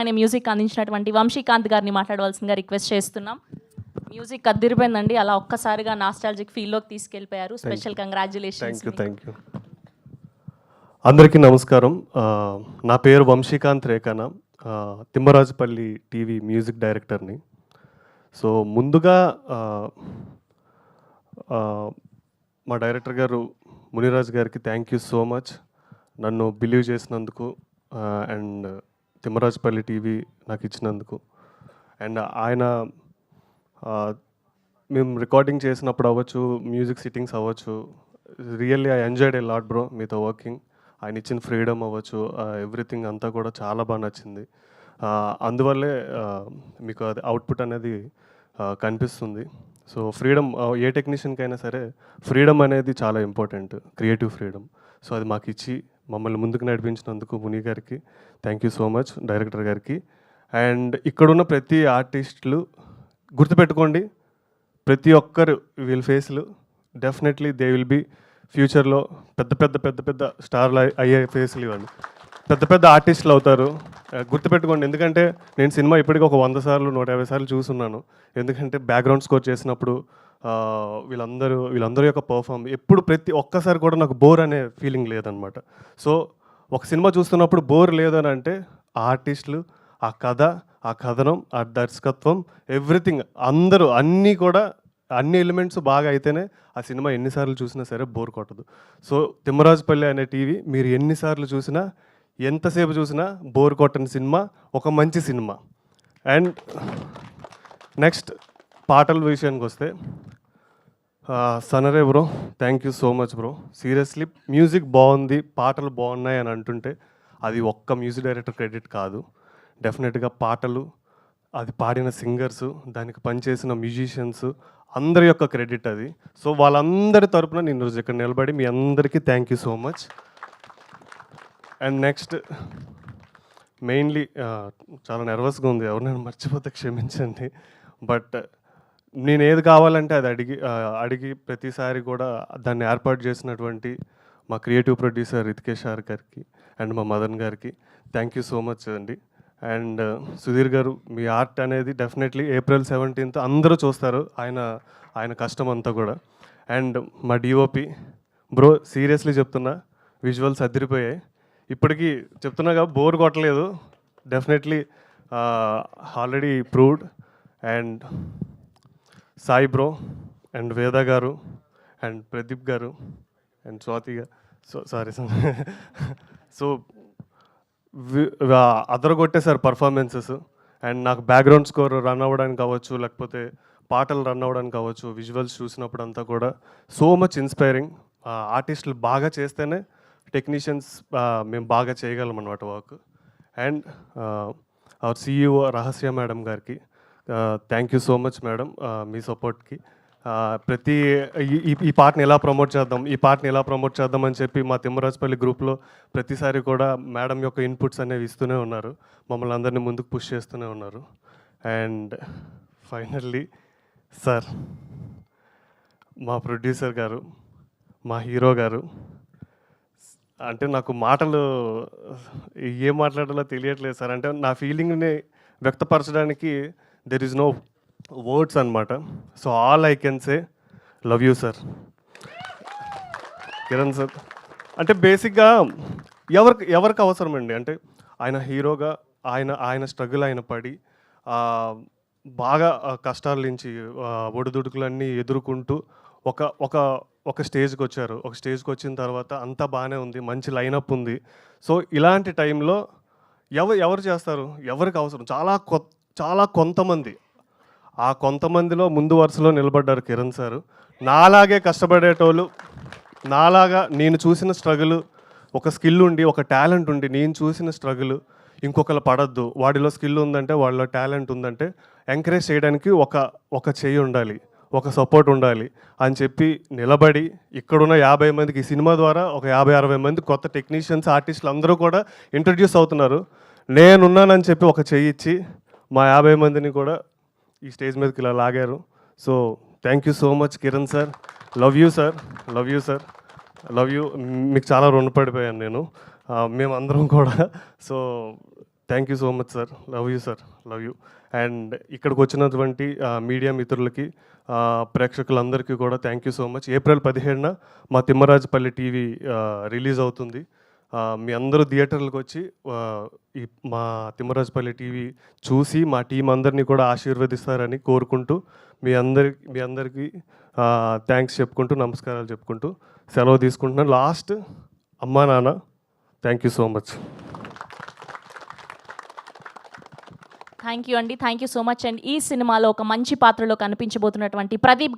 ఆయన మ్యూజిక్ అందించినటువంటి వంశీకాంత్ గారిని మాట్లాడవలసిందిగా రిక్వెస్ట్ చేస్తున్నాం. మ్యూజిక్ అద్దిరిపోయిందండి. అలా ఒక్కసారిగా నాస్టాలజిక్ ఫీల్లోకి తీసుకెళ్ళిపోయారు. Special congratulations. Thank you. అందరికీ నమస్కారం. నా పేరు వంశీకాంత్ రేఖాన, తిమ్మరాజుపల్లి టీవీ మ్యూజిక్ డైరెక్టర్ని. సో ముందుగా మా డైరెక్టర్ గారు మునిరాజ్ గారికి థ్యాంక్ యూ సో మచ్, నన్ను బిలీవ్ చేసినందుకు అండ్ తిమ్మరాజుపల్లి టీవీ నాకు ఇచ్చినందుకు. అండ్ ఆయన మేము రికార్డింగ్ చేసినప్పుడు అవ్వచ్చు, మ్యూజిక్ సిట్టింగ్స్ అవ్వచ్చు, really I enjoyed a lot bro మీతో వర్కింగ్. ఆయన ఇచ్చిన ఫ్రీడమ్ అవ్వచ్చు, ఎవ్రీథింగ్ అంతా కూడా చాలా బాగా నచ్చింది. అందువల్లే మీకు అది అవుట్పుట్ అనేది కనిపిస్తుంది. సో ఫ్రీడమ్, ఏ టెక్నీషియన్కి అయినా సరే ఫ్రీడమ్ అనేది చాలా ఇంపార్టెంట్, క్రియేటివ్ ఫ్రీడమ్. సో అది మాకు ఇచ్చి మమ్మల్ని ముందుకు నడిపించినందుకు ముని గారికి thank you so much, director గారికి. అండ్ ఇక్కడున్న ప్రతి ఆర్టిస్టులు గుర్తుపెట్టుకోండి, ప్రతి ఒక్కరు వీళ్ళ ఫేస్లు డెఫినెట్లీ దే విల్ బీ ఫ్యూచర్లో పెద్ద పెద్ద పెద్ద పెద్ద స్టార్లు అయ్యే ఫేస్లు ఇవ్వండి, పెద్ద పెద్ద ఆర్టిస్టులు అవుతారు. గుర్తుపెట్టుకోండి, ఎందుకంటే నేను సినిమా ఇప్పటికీ ఒక 100 సార్లు 150 సార్లు చూస్తున్నాను. ఎందుకంటే బ్యాక్గ్రౌండ్ స్కోర్ చేసినప్పుడు వీళ్ళందరూ యొక్క పర్ఫామ్ ఎప్పుడు ప్రతి ఒక్కసారి కూడా నాకు బోర్ అనే ఫీలింగ్ లేదనమాట. సో ఒక సినిమా చూస్తున్నప్పుడు బోర్ లేదని అంటే ఆ ఆర్టిస్టులు, ఆ కథ, ఆ కథనం, ఆ దర్శకత్వం, ఎవ్రీథింగ్ అందరూ అన్ని ఎలిమెంట్స్ బాగా అయితేనే ఆ సినిమా ఎన్నిసార్లు చూసినా సరే బోర్ కొట్టదు. సో తిమ్మరాజుపల్లి అనే టీవీ మీరు ఎన్నిసార్లు చూసినా, ఎంతసేపు చూసినా బోర్ కొట్టని సినిమా, ఒక మంచి సినిమా. అండ్ నెక్స్ట్ పాటల విషయానికి వస్తే, Sanare bro thank you so much bro. Seriously music బాగుంది, పాటలు బాగున్నాయి అని అంటుంటే అది ఒక్క మ్యూజిక్ డైరెక్టర్ క్రెడిట్ కాదు. డెఫినెట్గా పాటలు, అది పాడిన సింగర్సు, దానికి పనిచేసిన మ్యూజిషియన్స్ అందరి యొక్క క్రెడిట్ అది. సో వాళ్ళందరి తరపున నేను రోజు ఇక్కడ నిలబడి మీ అందరికీ thank you so much. And next mainly చాలా నర్వస్గా ఉంది, ఎవరినైనా మర్చిపోతే క్షమించండి. బట్ నేను ఏది కావాలంటే అది అడిగి ప్రతిసారి కూడా దాన్ని ఏర్పాటు చేసినటువంటి మా క్రియేటివ్ ప్రొడ్యూసర్ రితికేష్ సార్ గారికి అండ్ మా మదన్ గారికి థ్యాంక్ యూ సో మచ్ అండి. అండ్ సుధీర్ గారు, మీ ఆర్ట్ అనేది డెఫినెట్లీ April 17th అందరూ చూస్తారు, ఆయన కష్టం అంతా కూడా. అండ్ మా డిఓపి బ్రో, సీరియస్లీ చెప్తున్నా, విజువల్స్ అదిరిపోయాయి. ఇప్పటికీ చెప్తున్నాగా బోర్ కొట్టలేదు, definitely already proved. And Sai bro and వేద గారు అండ్ ప్రదీప్ గారు అండ్ స్వాతి గారు, సో అదరగొట్టేశారు పర్ఫార్మెన్సెస్. అండ్ నాకు బ్యాక్గ్రౌండ్ స్కోర్ రన్ అవ్వడానికి కావచ్చు, లేకపోతే పాటలు రన్ అవ్వడానికి కావచ్చు, విజువల్స్ చూసినప్పుడు అంతా కూడా సో మచ్ ఇన్స్పైరింగ్. ఆర్టిస్టులు బాగా చేస్తేనే టెక్నీషియన్స్ మేము బాగా చేయగలం అన్నమాట work. And our CEO Rahasya madam గారికి thank you so much madam, మీ సపోర్ట్కి. ఈ పాటని ఎలా ప్రమోట్ చేద్దాం అని చెప్పి మా తిమ్మరాజుపల్లి గ్రూప్లో ప్రతిసారి కూడా మేడం యొక్క ఇన్పుట్స్ అనేవి ఇస్తూనే ఉన్నారు, మమ్మల్ని అందరినీ ముందుకు పుష్ చేస్తూనే ఉన్నారు. అండ్ ఫైనల్లీ సార్, మా ప్రొడ్యూసర్ గారు, మా హీరో గారు, అంటే నాకు మాటలు ఏం మాట్లాడాలో తెలియట్లేదు సార్. అంటే నా ఫీలింగ్ని వ్యక్తపరచడానికి దెర్ ఈజ్ నో వర్డ్స్ అనమాట. So all I can say love you sir. Kiran sir అంటే బేసిక్గా ఎవరికి అవసరం అండి, అంటే ఆయన హీరోగా ఆయన స్ట్రగుల్ ఆయన పడి బాగా కష్టాల నుంచి ఒడిదుడుకులన్నీ ఎదుర్కొంటూ ఒక స్టేజ్కి వచ్చారు. ఒక స్టేజ్కి వచ్చిన తర్వాత అంతా బాగానే ఉంది, మంచి లైనప్ ఉంది. సో ఇలాంటి టైంలో ఎవరు చేస్తారు, ఎవరికి అవసరం, చాలా కొంతమంది, ఆ కొంతమందిలో ముందు వరుసలో నిలబడ్డారు కిరణ్ సారు. నాలాగే కష్టపడేటోళ్ళు, నాలాగా నేను చూసిన స్ట్రగుల్, ఒక స్కిల్ ఉండి, ఒక టాలెంట్ ఉండి నేను చూసిన స్ట్రగుల్ ఇంకొకరు పడద్దు, వాడిలో స్కిల్ ఉందంటే, వాళ్ళలో టాలెంట్ ఉందంటే ఎంకరేజ్ చేయడానికి ఒక చెయ్యి ఉండాలి, ఒక సపోర్ట్ ఉండాలి అని చెప్పి నిలబడి ఇక్కడున్న 50 మందికి ఈ సినిమా ద్వారా ఒక 50-60 మంది కొత్త టెక్నీషియన్స్, ఆర్టిస్టులు అందరూ కూడా ఇంట్రడ్యూస్ అవుతున్నారు. నేనున్నానని చెప్పి ఒక చెయ్యి ఇచ్చి మా 50 మందిని కూడా ఈ స్టేజ్ మీదకి ఇలా లాగారు. So thank you so much Kiran sir, love you sir, love you. మీకు చాలా రుణపడిపోయాను నేను, మేమందరం కూడా. So thank you so much sir, love you sir, love you. And ఇక్కడికి వచ్చినటువంటి మీడియా మిత్రులకి, ప్రేక్షకులందరికీ కూడా thank you so much. April 17న మా తిమ్మరాజపల్లి టీవీ రిలీజ్ అవుతుంది. మీ అందరూ థియేటర్లకు వచ్చి ఈ మా తిమ్మరాజపల్లి టీవీ చూసి మా టీం అందరినీ కూడా ఆశీర్వదిస్తారని కోరుకుంటూ మీ అందరికీ థ్యాంక్స్ చెప్పుకుంటూ, నమస్కారాలు చెప్పుకుంటూ సెలవు తీసుకుంటున్నాను. లాస్ట్, అమ్మా నాన్న, thank you so much. Thank you అండి, thank you so much. And ఈ సినిమాలో ఒక మంచి పాత్రలో కనిపించబోతున్నటువంటి ప్రదీప్